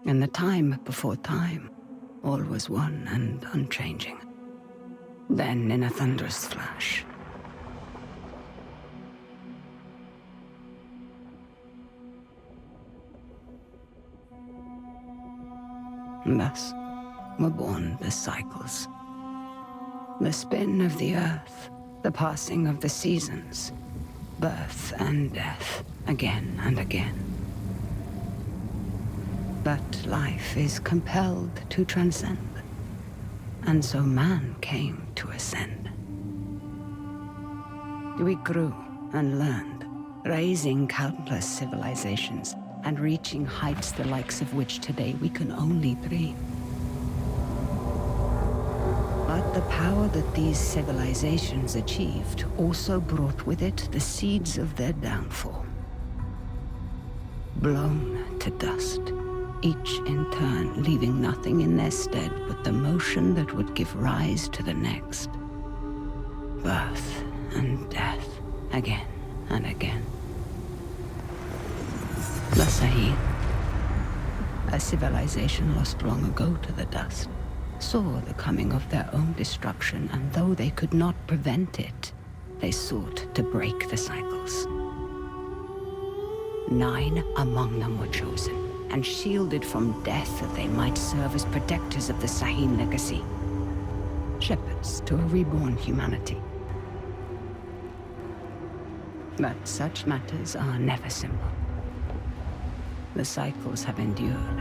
In the time before time, all was one and unchanging. Then, in a thunderous flash, thus were born the cycles. The spin of the earth, the passing of the seasons, birth and death, again and again. But life is compelled to transcend, and so man came to ascend. We grew and learned, raising countless civilizations and reaching heights the likes of which today we can only dream. But the power that these civilizations achieved also brought with it the seeds of their downfall. Blown to dust, each in turn leaving nothing in their stead but the motion that would give rise to the next. Birth and death, again and again. The Sahib, a civilization lost long ago to the dust, saw the coming of their own destruction, and though they could not prevent it, they sought to break the cycles. 9 among them were chosen, and shielded from death that they might serve as protectors of the Sahim legacy. Shepherds to a reborn humanity. But such matters are never simple. The cycles have endured,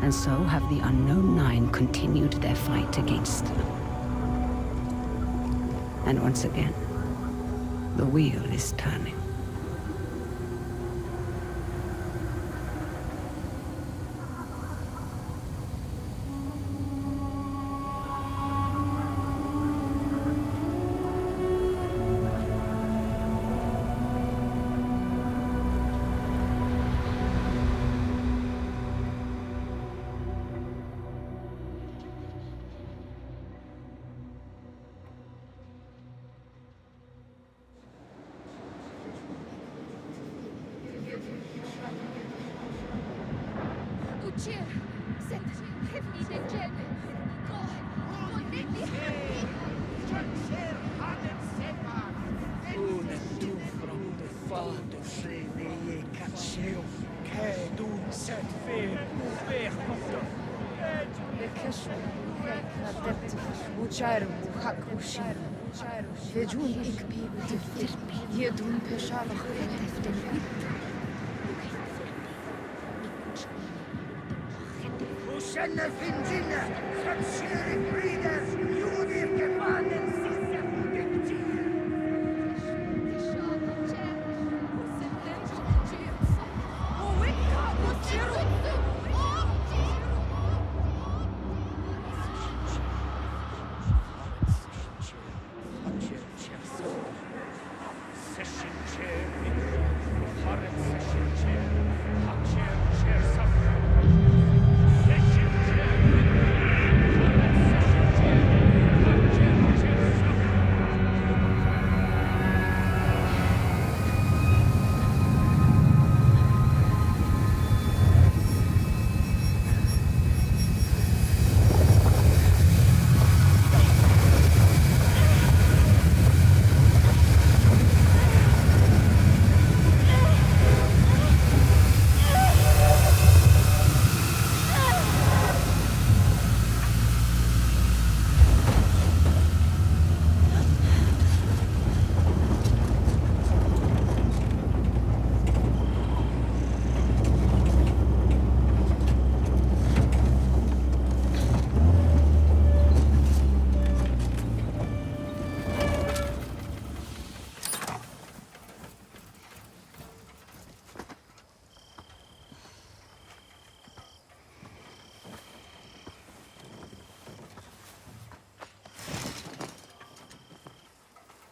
and so have the unknown 9 continued their fight against them. And once again, the wheel is turning.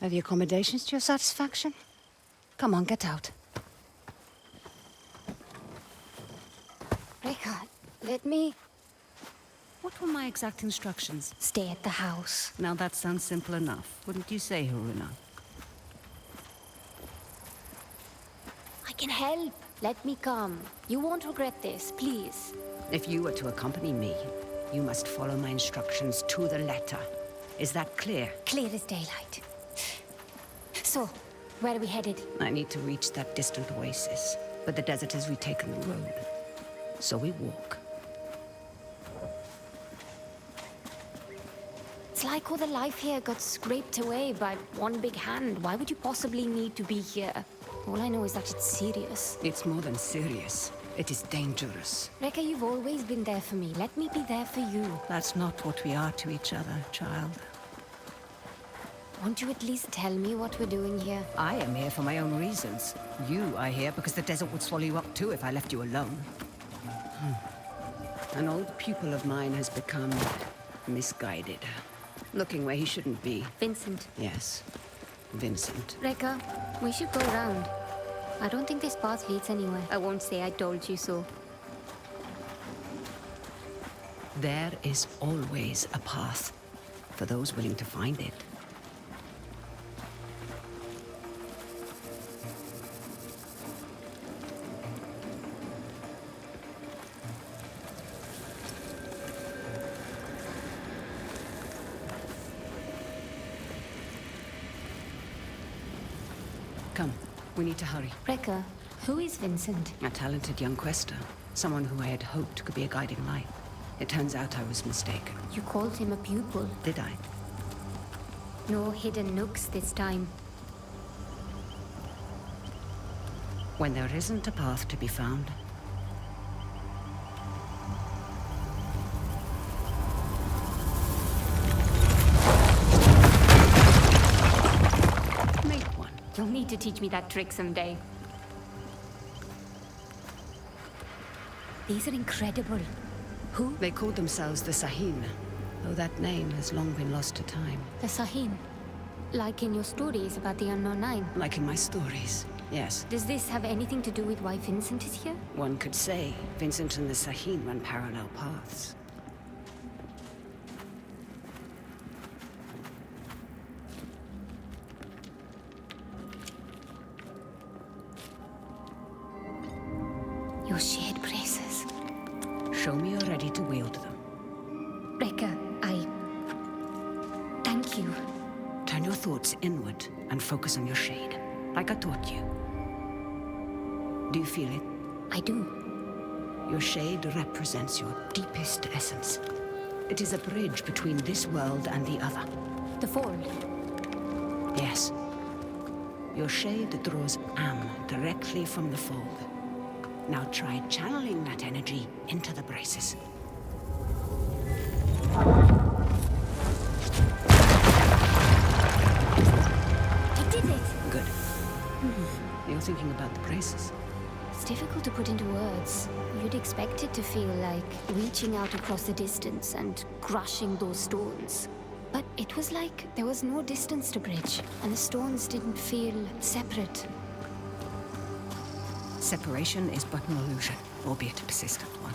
Are the accommodations to your satisfaction? Come on, get out. Rekha, let me... What were my exact instructions? Stay at the house. Now that sounds simple enough, wouldn't you say, Haruna? I can help. Let me come. You won't regret this, please. If you were to accompany me, you must follow my instructions to the letter. Is that clear? Clear as daylight. So, where are we headed? I need to reach that distant oasis, but the desert has retaken the road. So we walk. It's like all the life here got scraped away by one big hand. Why would you possibly need to be here? All I know is that it's serious. It's more than serious. It is dangerous. Rekka, you've always been there for me. Let me be there for you. That's not what we are to each other, child. Won't you at least tell me what we're doing here? I am here for my own reasons. You are here because the desert would swallow you up too if I left you alone. An old pupil of mine has become misguided. Looking where he shouldn't be. Vincent. Yes, Vincent. Rekka, we should go round. I don't think this path leads anywhere. I won't say I told you so. There is always a path for those willing to find it. Come, we need to hurry. Rekka, who is Vincent? A talented young quester. Someone who I had hoped could be a guiding light. It turns out I was mistaken. You called him a pupil. Did I? No hidden nooks this time. When there isn't a path to be found, make one. You'll need to teach me that trick someday. These are incredible. Who? They called themselves the Sahin, though that name has long been lost to time. The Sahin. Like in your stories about the Unknown Nine. Like in my stories, yes. Does this have anything to do with why Vincent is here? One could say Vincent and the Sahin run parallel paths. Your shared braces. Show me you're ready to wield them. Rekka, thank you. Turn your thoughts inward and focus on your shade, like I taught you. Do you feel it? I do. Your shade represents your deepest essence. It is a bridge between this world and the other. The fold. Yes. Your shade draws Am directly from the fold. Now try channeling that energy into the braces. I did it! Good. You're thinking about the braces. It's difficult to put into words. You'd expect it to feel like reaching out across the distance and crushing those stones. But it was like there was no distance to bridge, and the stones didn't feel separate. Separation is but an illusion, albeit a persistent one.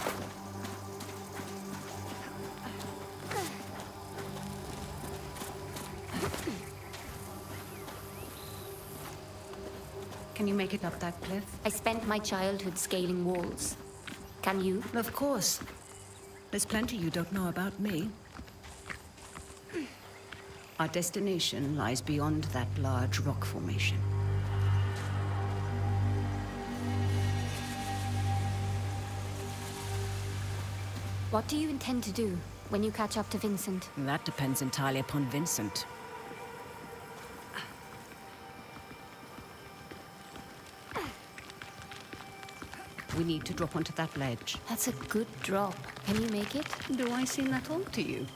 Can you make it up that cliff? I spent my childhood scaling walls. Can you? Of course. There's plenty you don't know about me. Our destination lies beyond that large rock formation. What do you intend to do when you catch up to Vincent? That depends entirely upon Vincent. We need to drop onto that ledge. That's a good drop. Can you make it? Do I seem that old to you?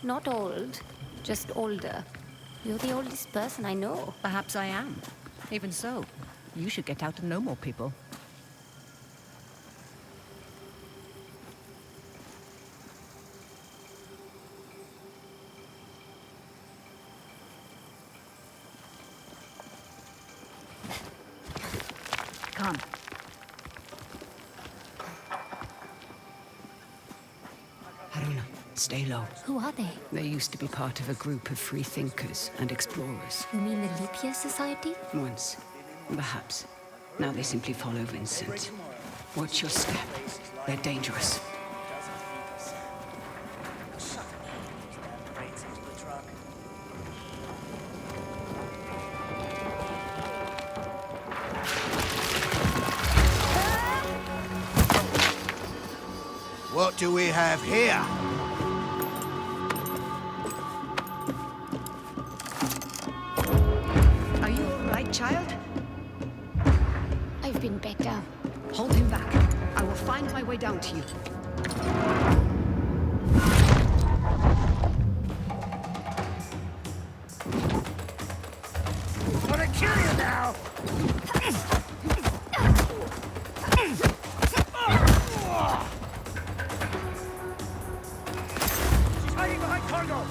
Not old, just older. You're the oldest person I know. Perhaps I am. Even so, you should get out and know more people. Come. Harouna, stay low. Who are they? They used to be part of a group of free thinkers and explorers. You mean the Leap Year Society? Once, perhaps. Now they simply follow Vincent. Watch your step. They're dangerous. What do we have here? Are you all right, child? I've been better. Hold him back. I will find my way down to you. I'm gonna kill you now! She's hiding behind cargo!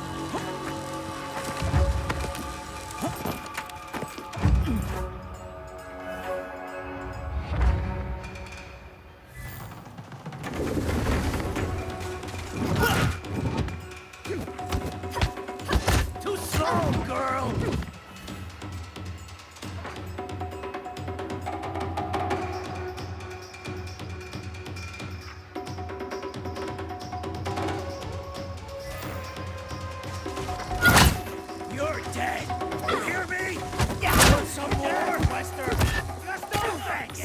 Too slow, girl! You're dead! You hear me? Yeah! Want some more, Wester? Just no thanks!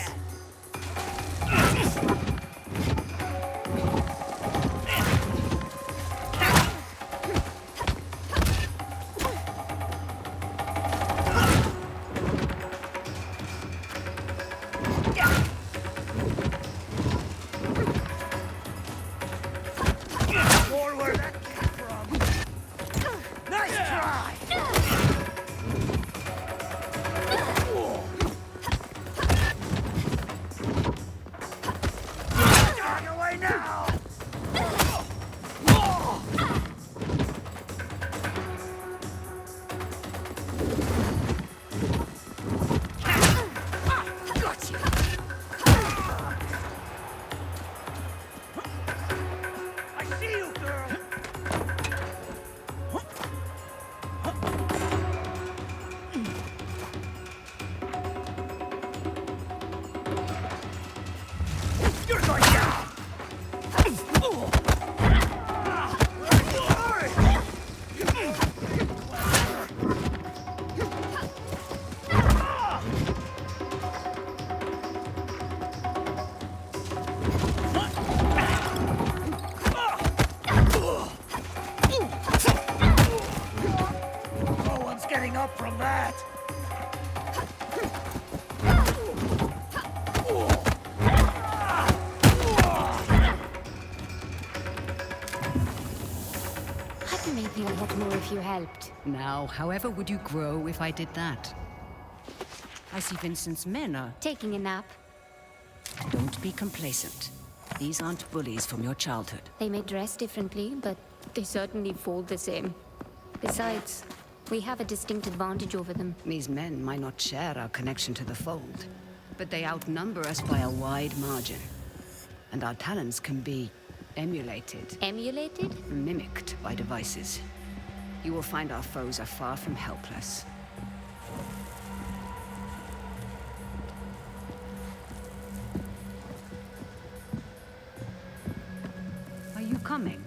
More where that came from! Nice try! Dog away now! Gotcha! I see you, girl! You're going down! No one's getting up from that! I can make me a lot more if you helped. Now, however would you grow if I did that? I see Vincent's men are... Taking a nap. Don't be complacent. These aren't bullies from your childhood. They may dress differently, but they certainly fold the same. Besides, we have a distinct advantage over them. These men might not share our connection to the fold, but they outnumber us by a wide margin. And our talents can be emulated, Emulated? mimicked by devices. You will find our foes are far from helpless. Are you coming?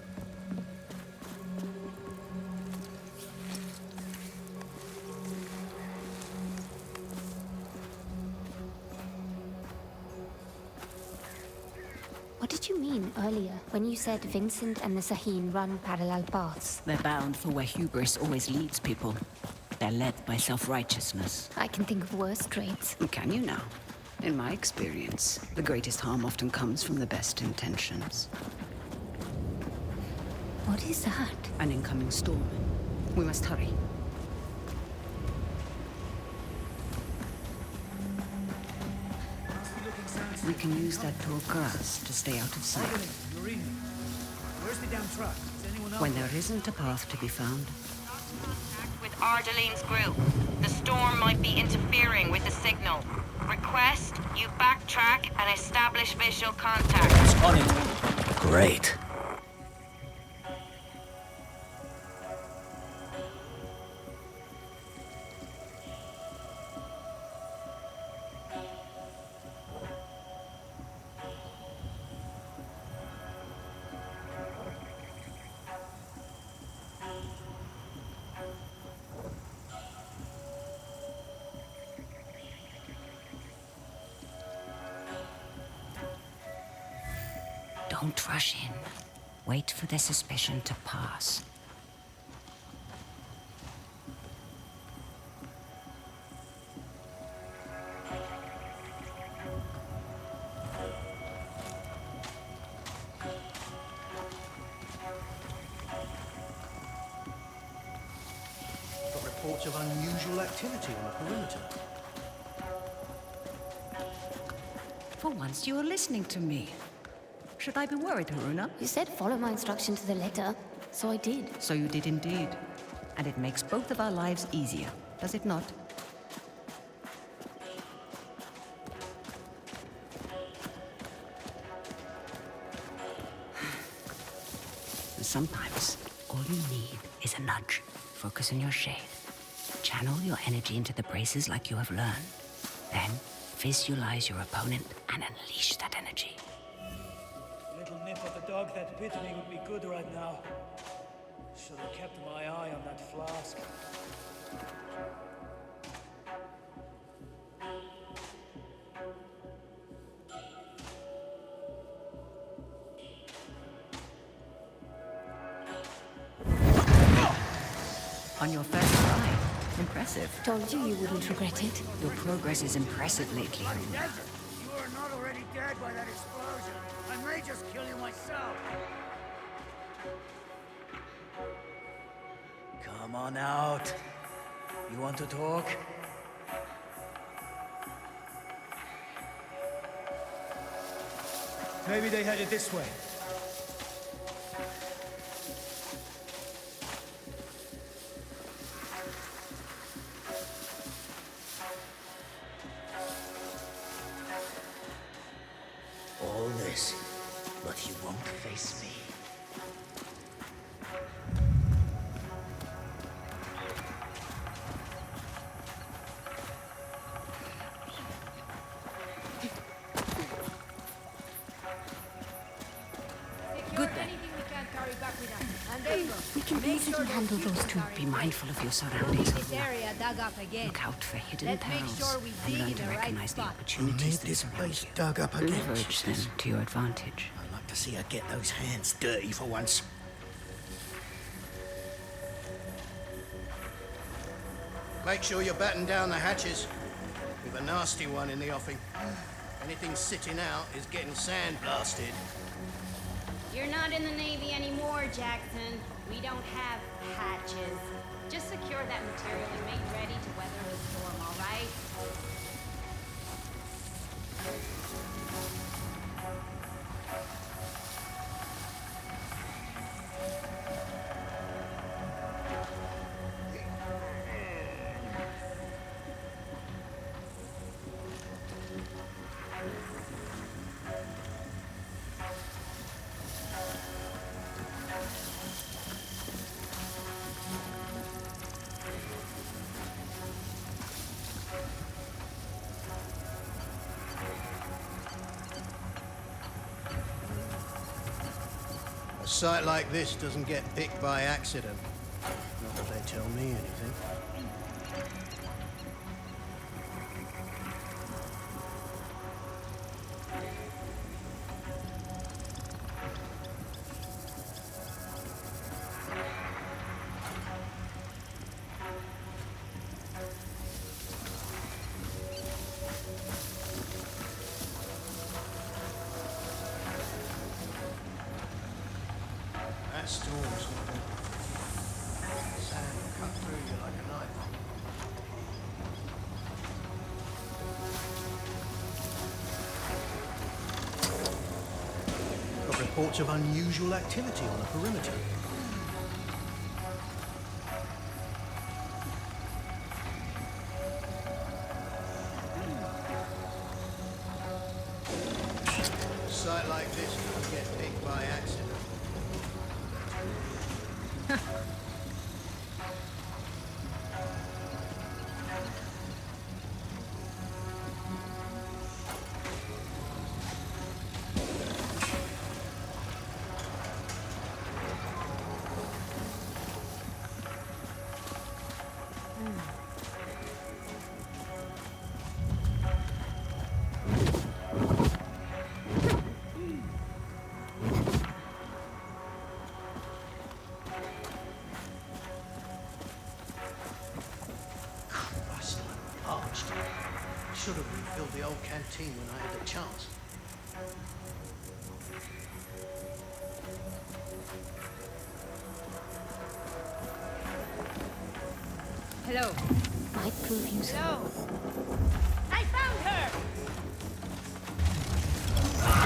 What did you mean earlier when you said Vincent and the Saheen run parallel paths? They're bound for where hubris always leads people. They're led by self-righteousness. I can think of worse traits. Can you now? In my experience, the greatest harm often comes from the best intentions. What is that? An incoming storm. We must hurry. We can use that tall grass to stay out of sight. Where's the damn truck? Is anyone else? When there isn't a path to be found, With Ardeline's group. The storm might be interfering with the signal. Request you backtrack and establish visual contact. On it. Great. Don't rush in. Wait for their suspicion to pass. Got reports of unusual activity on the perimeter. For once, you are listening to me. Should I be worried, Haruna? You said follow my instruction to the letter, so I did. So you did indeed. And it makes both of our lives easier, does it not? Sometimes, all you need is a nudge. Focus on your shade. Channel your energy into the braces like you have learned. Then, visualize your opponent and unleash that energy. A little nip of the dog that bit me would be good right now. Should have kept my eye on that flask. On your first try. Impressive. Told you you wouldn't regret it. Your progress is impressive lately, Haruna. Desert! You are not already dead by that explosion. I may just kill you myself. Come on out. You want to talk? Maybe they headed this way. All this, but you won't face me. Good then. We can easily handle those two. Be mindful of your surroundings, This Haruna. area dug up again. Look out for hidden Let's make perils sure we and dig learn in to the right recognize the spot. opportunities that surround you. dug up Leverage them to your advantage. I'd like to see her get those hands dirty for once. Make sure you batten down the hatches. We've a nasty one in the offing. Anything sitting out is getting sandblasted. You're not in the Navy anymore, Jackson. We don't have hatches. Just secure that material and make ready to weather the storm, all right? A sight like this doesn't get picked by accident. Not that they tell me anything. That storm's sand cut through you like a knife. Got reports of unusual activity on the perimeter. A sight like this doesn't get picked by accident. team when I had the chance. Hello. Might prove useful. Hello. I found her!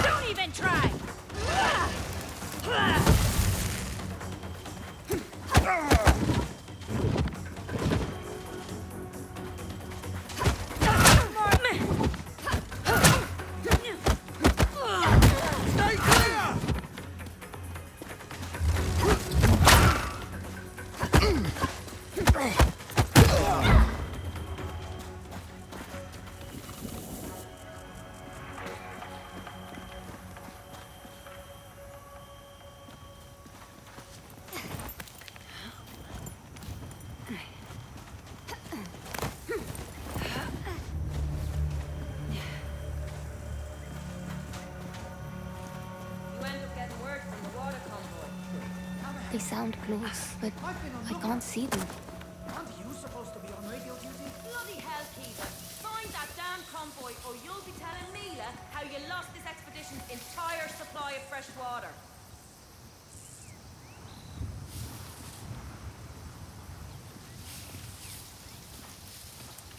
Don't even try! They sound close, but I can't see them. Aren't you supposed to be on radio duty? Bloody hellkeeper! Find that damn convoy or you'll be telling Mila how you lost this expedition's entire supply of fresh water.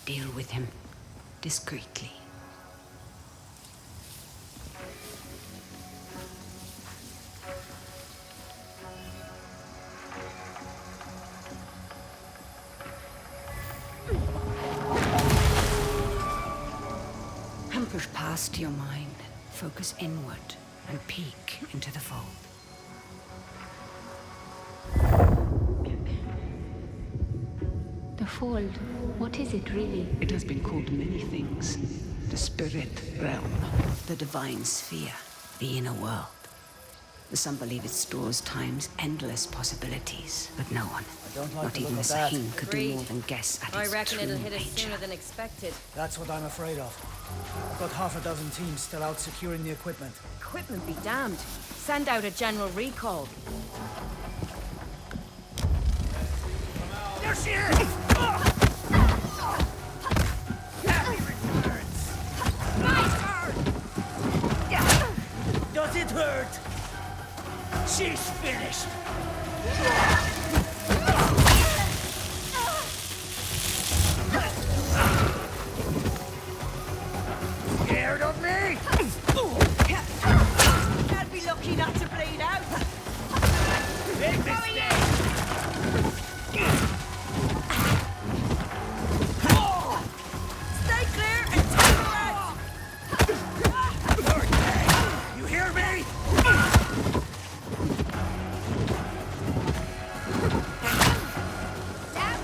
Deal with him discreetly. Push past your mind, focus inward, and peek into the fold. The fold, what is it really? It has been called many things. The spirit realm, the divine sphere, the inner world. Some believe it stores time's endless possibilities, but no one, not even the Sahim, could do more than guess at its I reckon true it'll hit us nature. sooner than expected. That's what I'm afraid of. I've got half a dozen teams still out securing the equipment. Equipment be damned. Send out a general recall. There she is! Does it hurt? She's finished. Scared of me? I'd be lucky not to bleed out. Big mistake. Stay clear and take her out. You hear me? That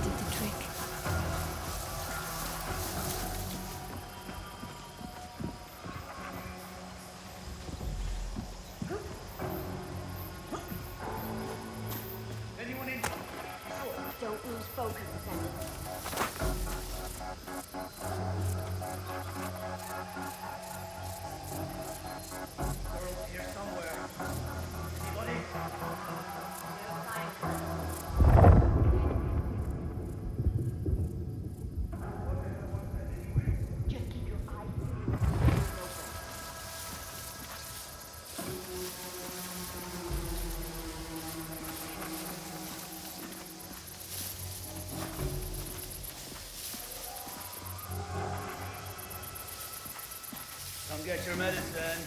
did the trick. Don't lose focus, Here somewhere. Anybody? Come get your medicine.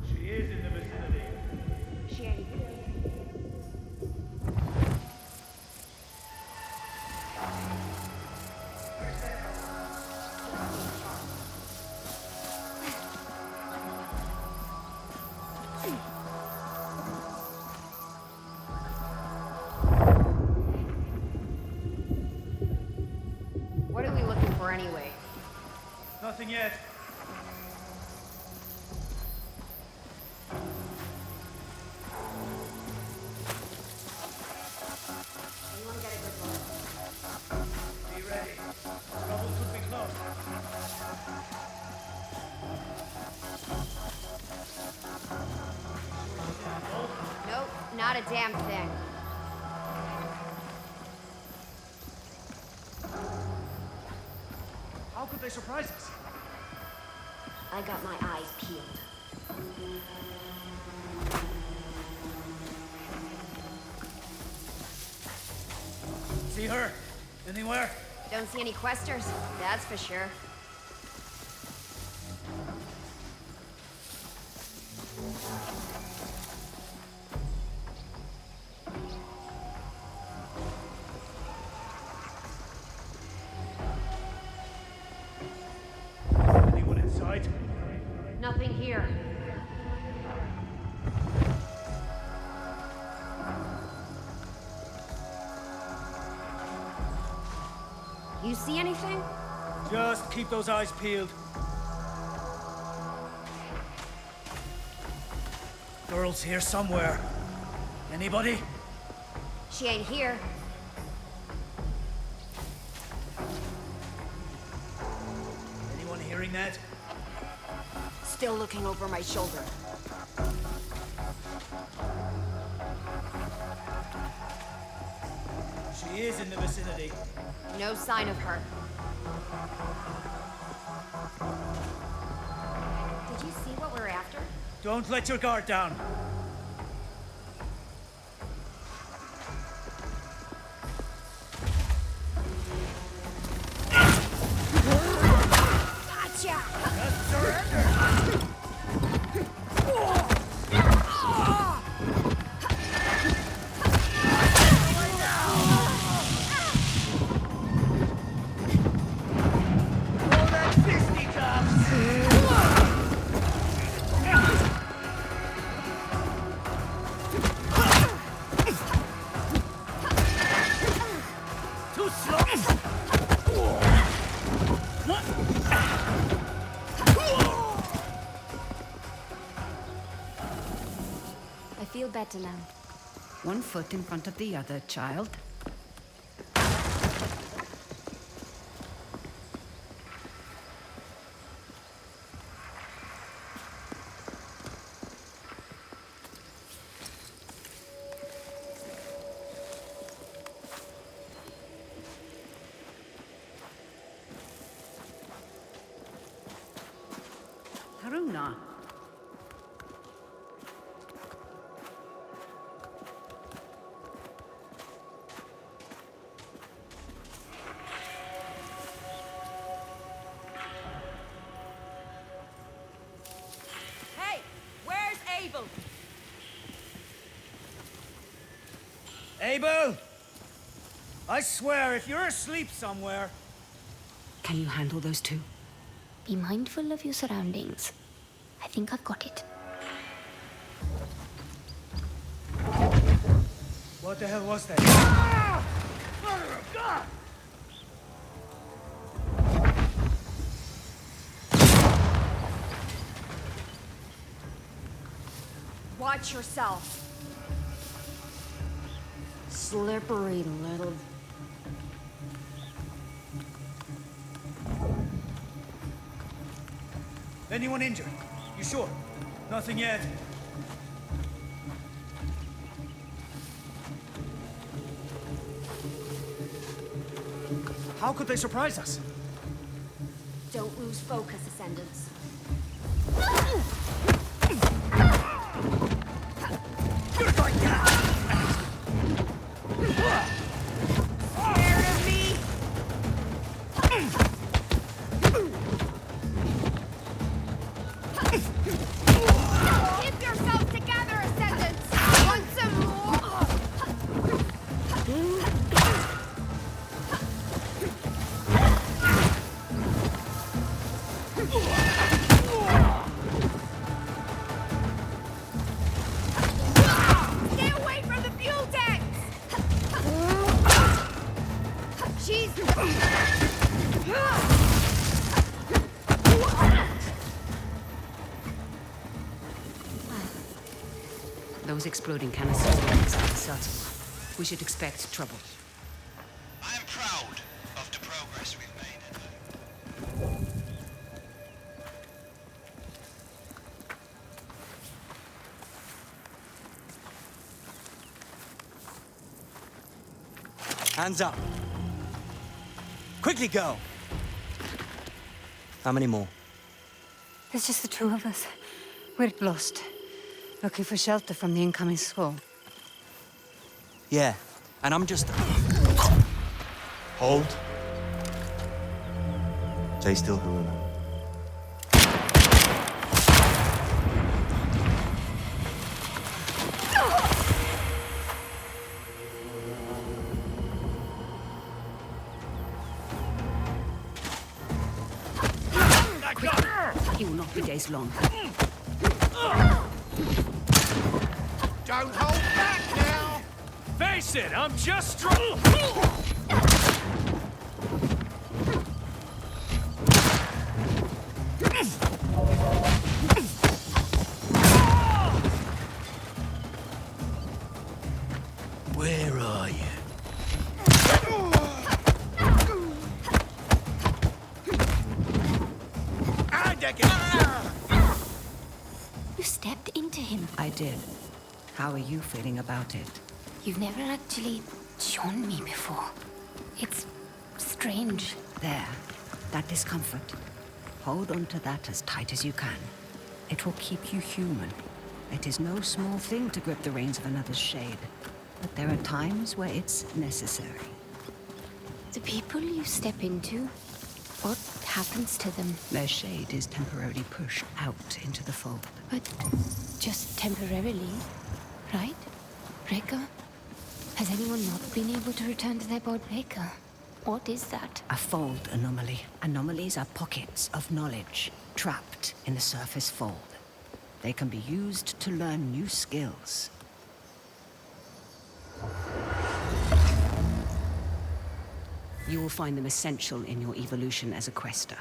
She is in the vicinity. Nothing yet. Anyone get a good look? Be ready. Trouble could be close. Nope, not a damn thing. How could they surprise us? I got my eyes peeled. See her? Anywhere? Don't see any questers, that's for sure. Anyone inside? Nothing here. You see anything? Just keep those eyes peeled. Girl's here somewhere. Anybody? She ain't here. Anyone hearing that? Still looking over my shoulder. She is in the vicinity. No sign of her. Did you see what we're after? Don't let your guard down. Gotcha! Just surrender. I feel better now. One foot in front of the other, child. Haruna. Hey! Where's Abel? Abel! I swear, if you're asleep somewhere... Can you handle those two? Be mindful of your surroundings. I think I've got it. What the hell was that? Ah! Mother of God! Watch yourself. Slippery little... Anyone injured? You sure? Nothing yet. How could they surprise us? Don't lose focus, Ascendants. You're going down! Scared of me? Keep yourself together, Ascendants! Want some more? Stay away from the fuel tanks! She's... Those exploding canisters are inside the Sultan. We should expect trouble. I am proud of the progress we've made. Hands up. Quickly go. How many more? There's just the two of us. We're lost. Looking for shelter from the incoming squall. Yeah, and I'm just... Hold. Stay still, Harouna. He will not be days long. Don't hold back now! Face it, I'm just strong. Where are you? You stepped into him. I did. How are you feeling about it? You've never actually shown me before. It's strange. There. That discomfort. Hold on to that as tight as you can. It will keep you human. It is no small thing to grip the reins of another's shade. But there are times where it's necessary. The people you step into, what happens to them? Their shade is temporarily pushed out into the fold. But just temporarily, right? Rekka? Has anyone not been able to return to their bod Rekka? What is that? A fold anomaly. Anomalies are pockets of knowledge trapped in the surface fold. They can be used to learn new skills. You will find them essential in your evolution as a quester.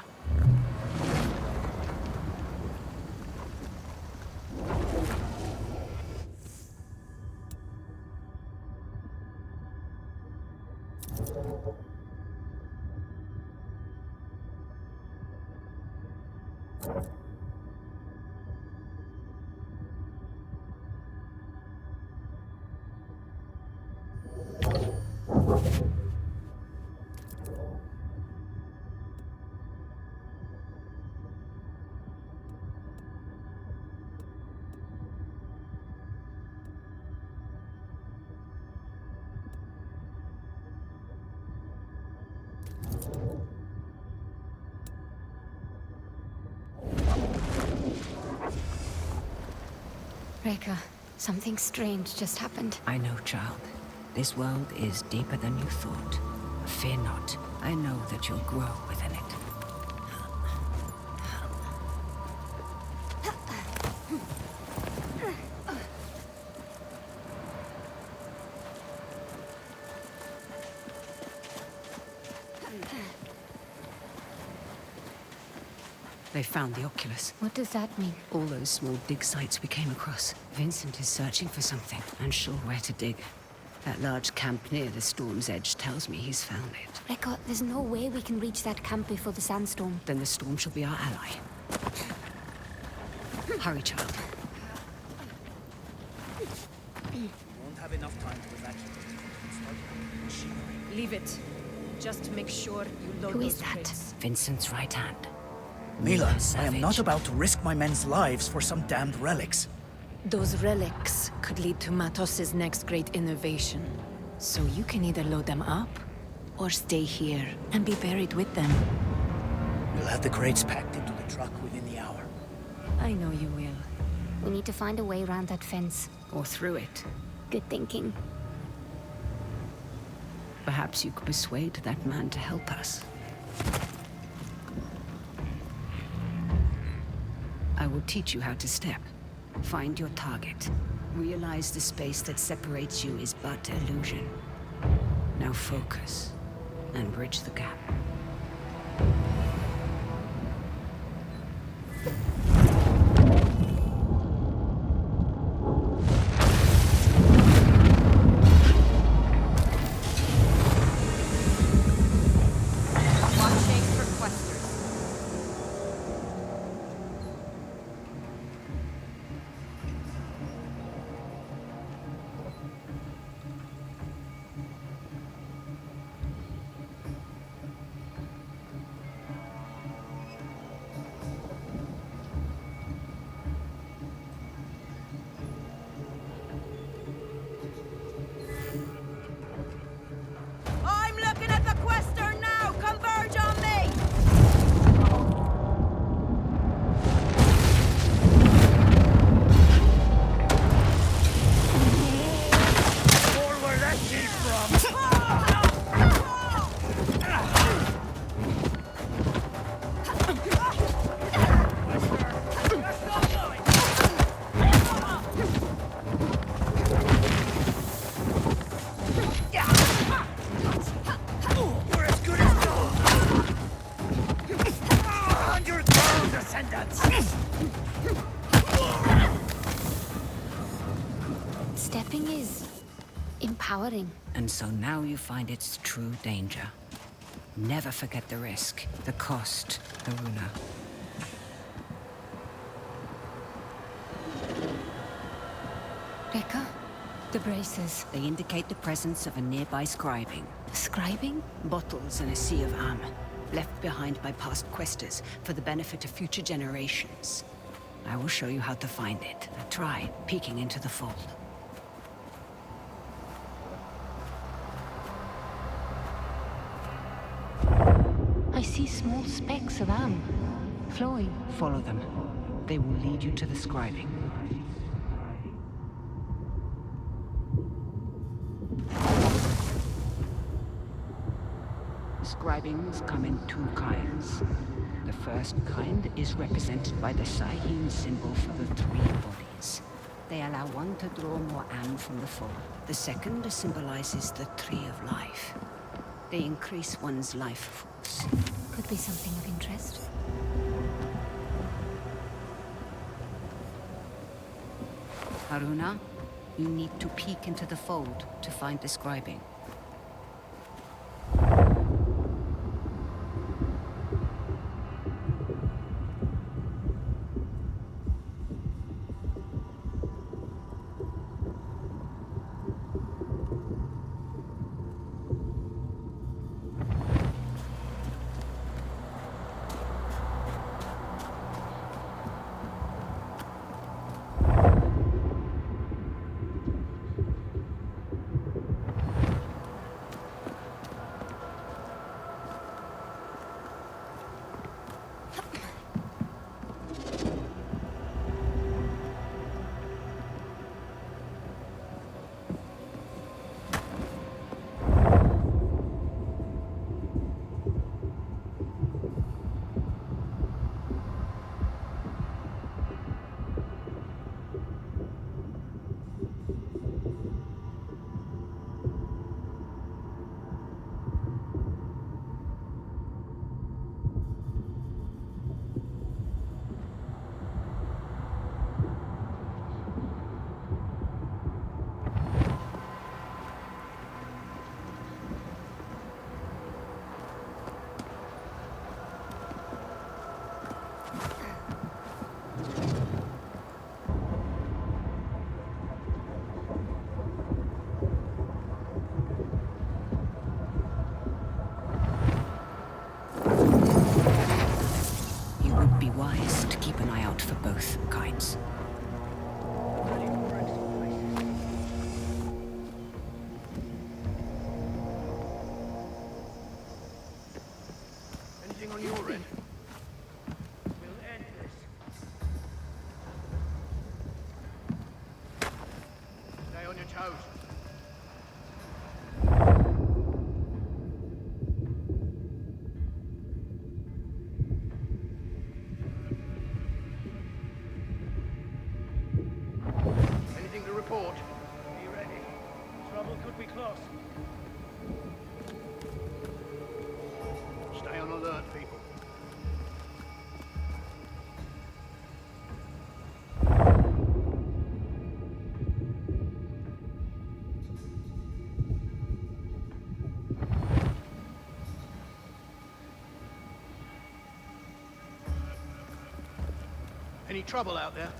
Rekka, something strange just happened. I know, child. This world is deeper than you thought. Fear not. I know that you'll grow within it. They found the Oculus. What does that mean? All those small dig sites we came across. Vincent is searching for something, unsure where to dig. That large camp near the storm's edge tells me he's found it. Rekka, there's no way we can reach that camp before the sandstorm. Then the storm shall be our ally. Hurry, child. We won't have enough time to evacuate. Leave it. Just make sure you load Who is those that? crates. Vincent's right hand. Mila, I Savage. am not about to risk my men's lives for some damned relics. Those relics could lead to Matos's next great innovation. So you can either load them up, or stay here and be buried with them. We'll have the crates packed into the truck within the hour. I know you will. We need to find a way around that fence. Or through it. Good thinking. Perhaps you could persuade that man to help us. I will teach you how to step. Find your target. Realize the space that separates you is but illusion. Now focus and bridge the gap. was empowering. And so now you find its true danger. Never forget the risk, the cost, Haruna. Rekka, the braces. They indicate the presence of a nearby scribing. Scribing? Bottles in a sea of am, left behind by past questers for the benefit of future generations. I will show you how to find it. Try peeking into the fold. I see small specks of am flowing. Follow them. They will lead you to the scribing. Scribings come in two kinds. The first kind is represented by the Sahim symbol for the three bodies. They allow one to draw more am from the fold. The second symbolizes the tree of life. They increase one's life force. Could be something of interest. Haruna, you need to peek into the fold to find the scribing. Both kinds. Anything on your end? We'll end this. Stay on your toes. Report. Be ready. Trouble could be close. Stay on alert, people. Any trouble out there?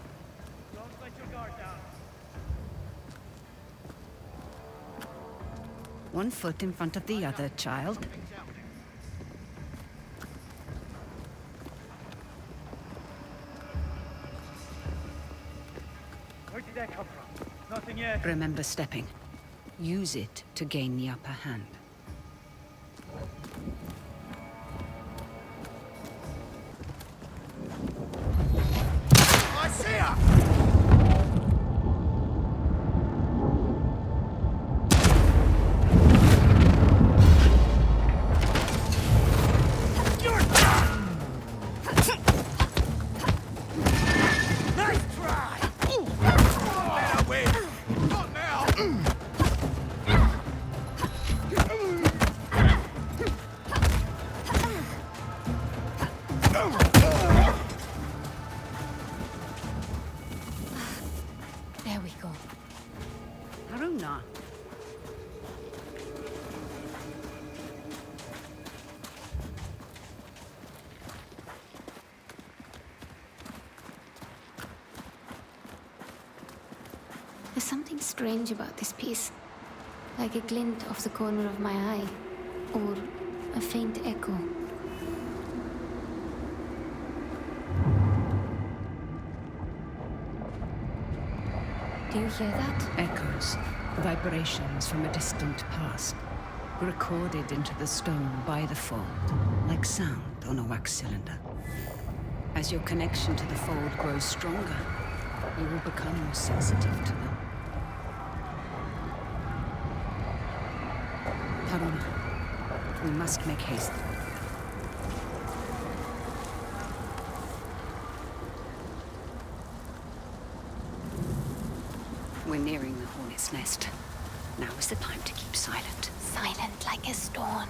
Don't let your guard down. One foot in front of the other, child. Where did that come from? Nothing yet. Remember stepping. Use it to gain the upper hand. I see her! Haruna. There's something strange about this piece. Like a glint off the corner of my eye. Or a faint echo. Do you hear that? Echoes, vibrations from a distant past, recorded into the stone by the fold, like sound on a wax cylinder. As your connection to the fold grows stronger, you will become more sensitive to them. Haruna, we must make haste. We're nearing the hornet's nest. Now is the time to keep silent. Silent like a stone.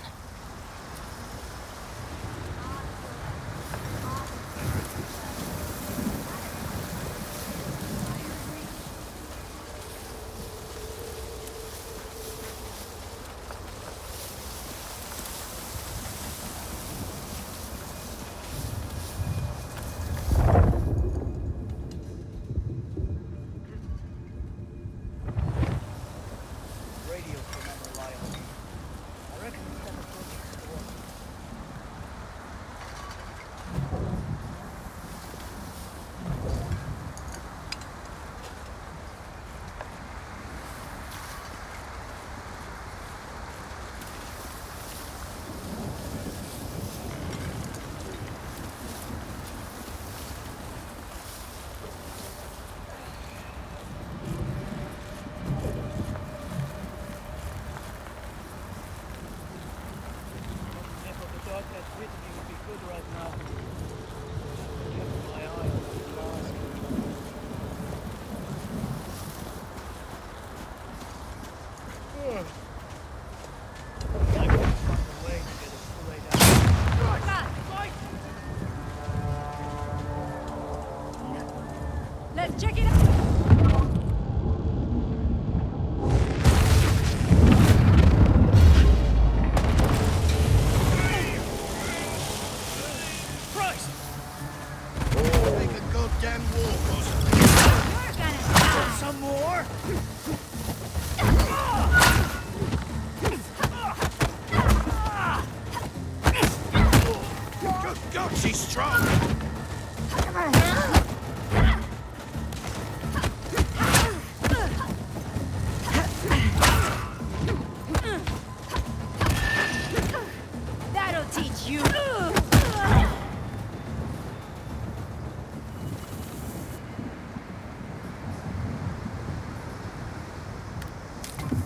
Let's check it out!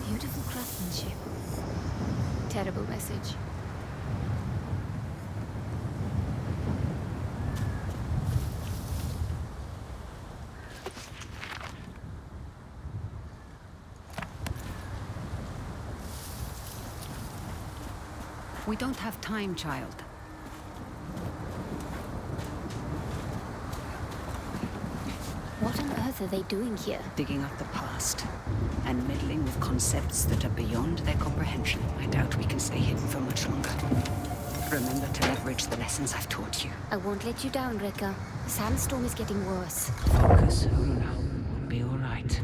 Beautiful craftsmanship. Terrible message. We don't have time, child. What on earth are they doing here? Digging up the past and meddling with concepts that are beyond their comprehension. I doubt we can stay hidden for much longer. Remember to leverage the lessons I've taught you. I won't let you down, Rekka. The sandstorm is getting worse. Focus, Haruna. We'll be all right.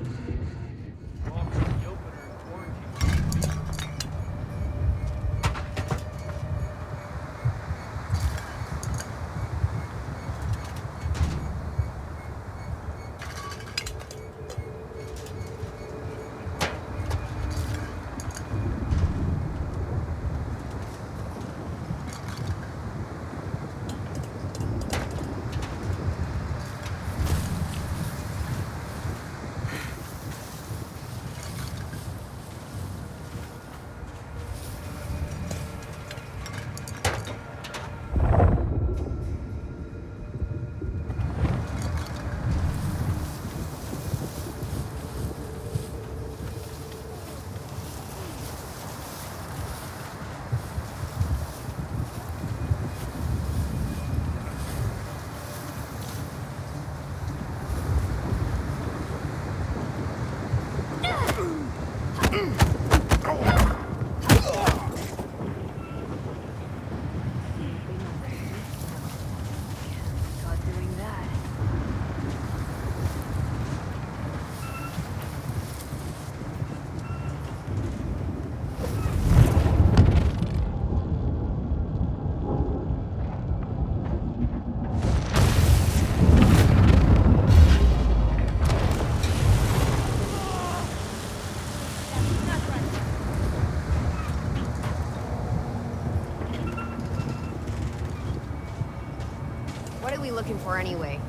Looking for anyway.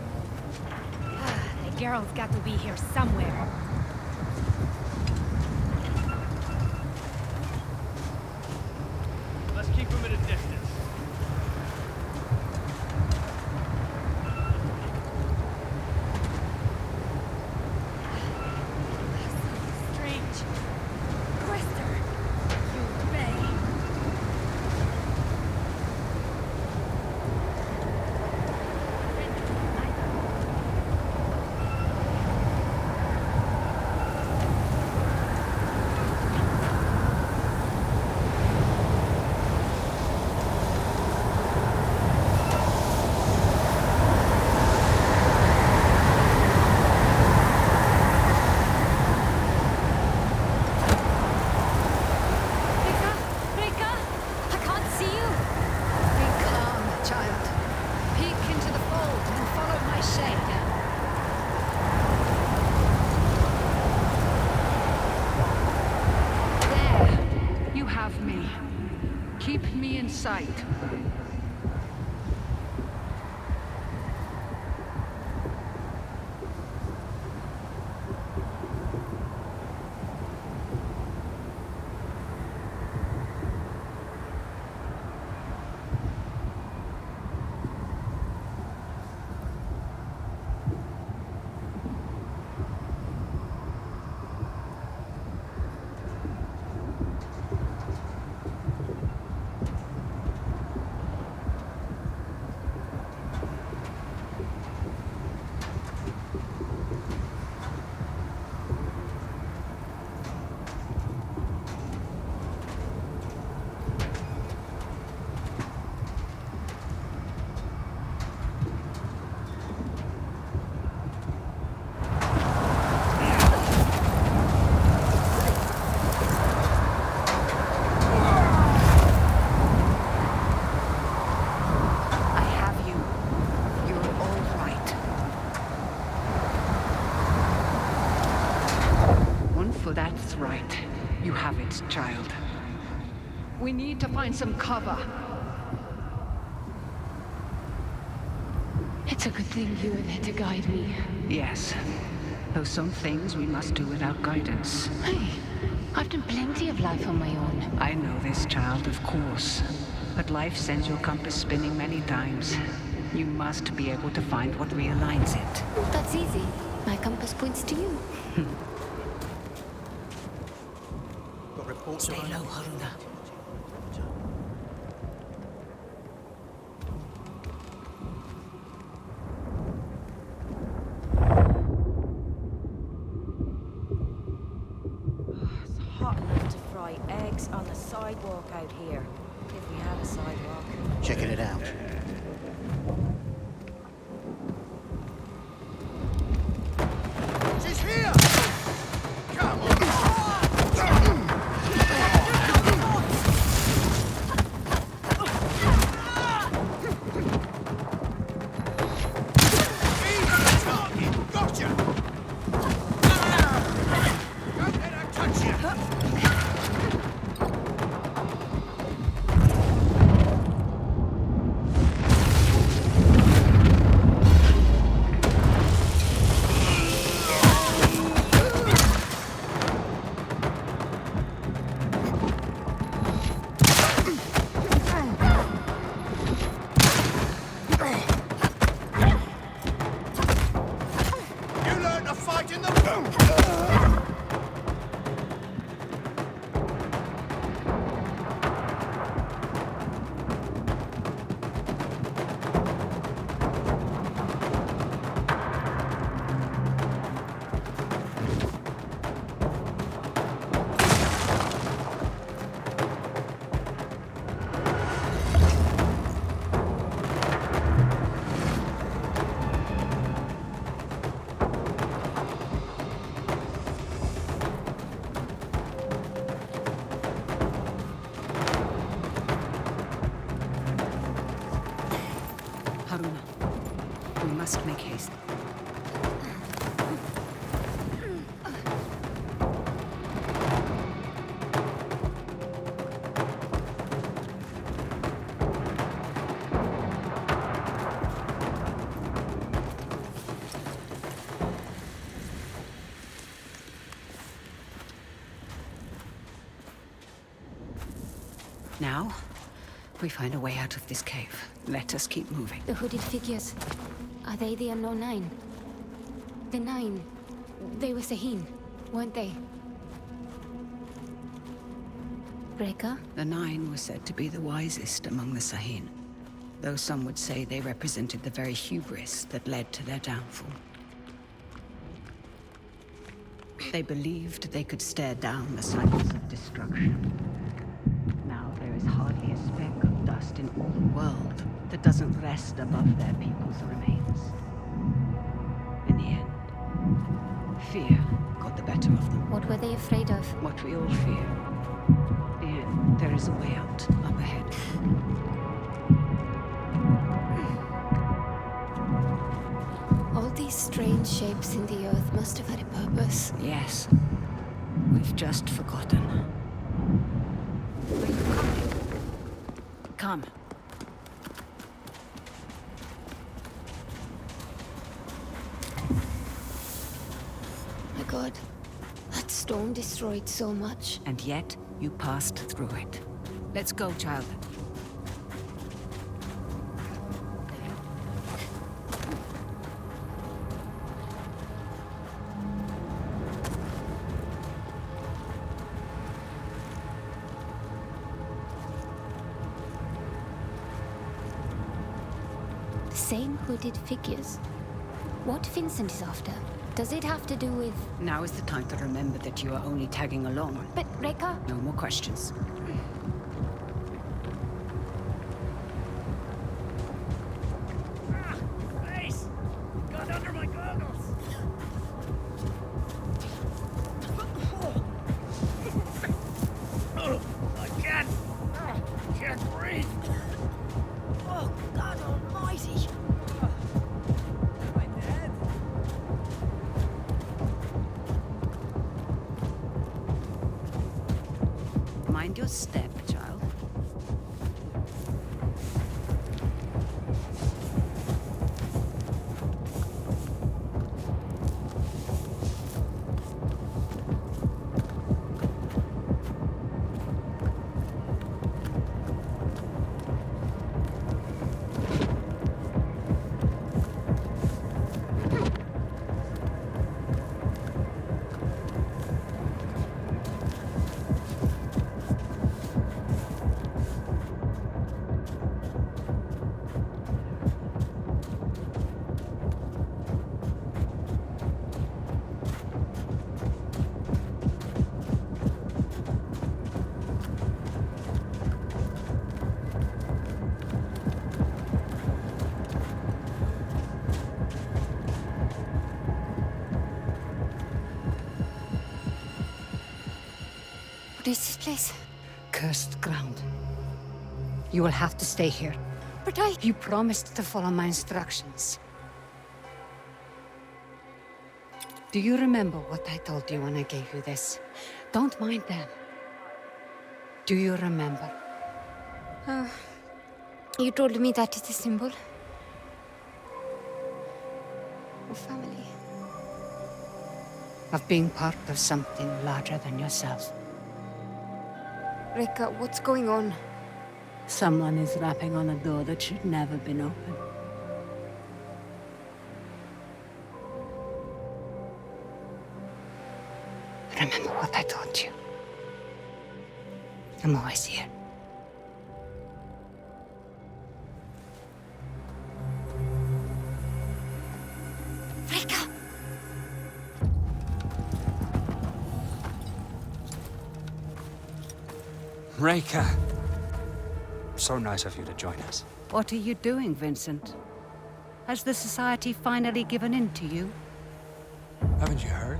The girl's got to be here somewhere. Let's keep him at a distance. Strange. Twister. You may. Sight. That's right. You have it, child. We need to find some cover. It's a good thing you were there to guide me. Yes. Though some things we must do without guidance. Hey, I've done plenty of life on my own. I know this, child, of course. But life sends your compass spinning many times. You must be able to find what realigns it. That's easy. My compass points to you. Stay low, Harouna. It's hot enough to fry eggs on the sidewalk out here. If we have a sidewalk. Checking it out. She's here! Come on! Now, we find a way out of this cave. Let us keep moving. The hooded figures. Are they the unknown nine? The nine. They were Sahin, weren't they? Reka? The nine were said to be the wisest among the Sahin, though some would say they represented the very hubris that led to their downfall. They believed they could stare down the cycles of destruction. Now there is hardly a speck of dust in all the world that doesn't rest above their people's remains. In the end, fear got the better of them. What were they afraid of? What we all fear. In the end, there is a way out up ahead. All these strange shapes in the earth must have had a purpose. Yes. We've just forgotten. Where are you coming? Come. My God, that storm destroyed so much. And yet, you passed through it. Let's go, child. The same hooded figures. What Vincent is after? Does it have to do with... Now is the time to remember that you are only tagging along. But Reka? No more questions. Face! Got under my goggles! I can't breathe! Oh, God almighty! Am I dead? Mind your step, child. What is this place? Cursed ground. You will have to stay here. But I... You promised to follow my instructions. Do you remember what I told you when I gave you this? Don't mind them. Do you remember? You told me that is a symbol of family. Of being part of something larger than yourself. Reka, what's going on? Someone is rapping on a door that should never have been open. Remember what I told you. I'm always here. Reka! Reka! So nice of you to join us. What are you doing, Vincent? Has the society finally given in to you? Haven't you heard?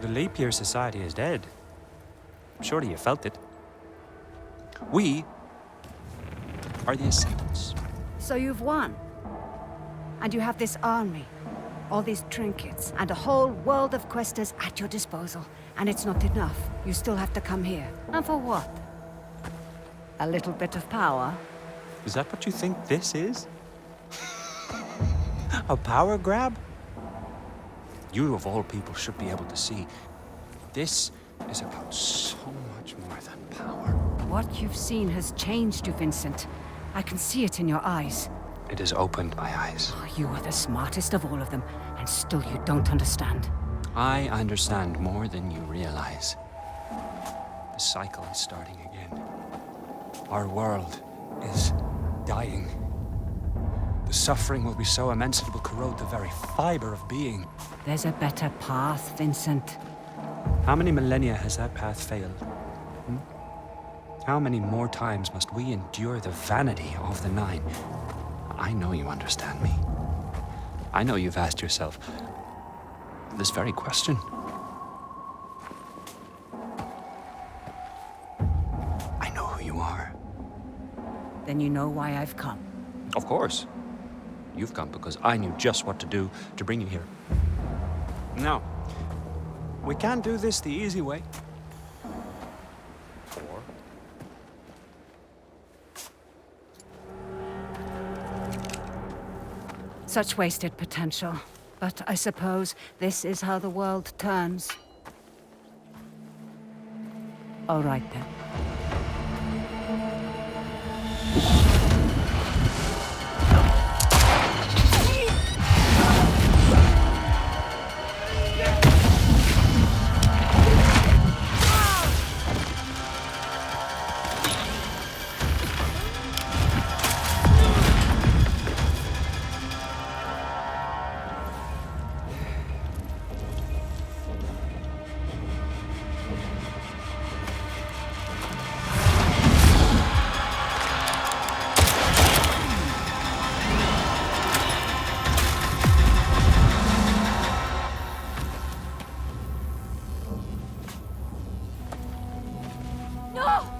The leap year society is dead. Surely you felt it. We are the assailants. So you've won. And you have this army, all these trinkets, and a whole world of questers at your disposal. And it's not enough. You still have to come here. And for what? A little bit of power? Is that what you think this is? A power grab? You of all people should be able to see. This is about so much more than power. What you've seen has changed you, Vincent. I can see it in your eyes. It has opened my eyes. You are the smartest of all of them, and still you don't understand. I understand more than you realize. The cycle is starting again. Our world is dying. The suffering will be so immense it will corrode the very fiber of being. There's a better path, Vincent. How many millennia has that path failed? How many more times must we endure the vanity of the Nine? I know you understand me. I know you've asked yourself this very question. I know who you are. Then you know why I've come. Of course. You've come because I knew just what to do to bring you here. Now, we can't do this the easy way. Or such wasted potential. But I suppose this is how the world turns. All right then. No!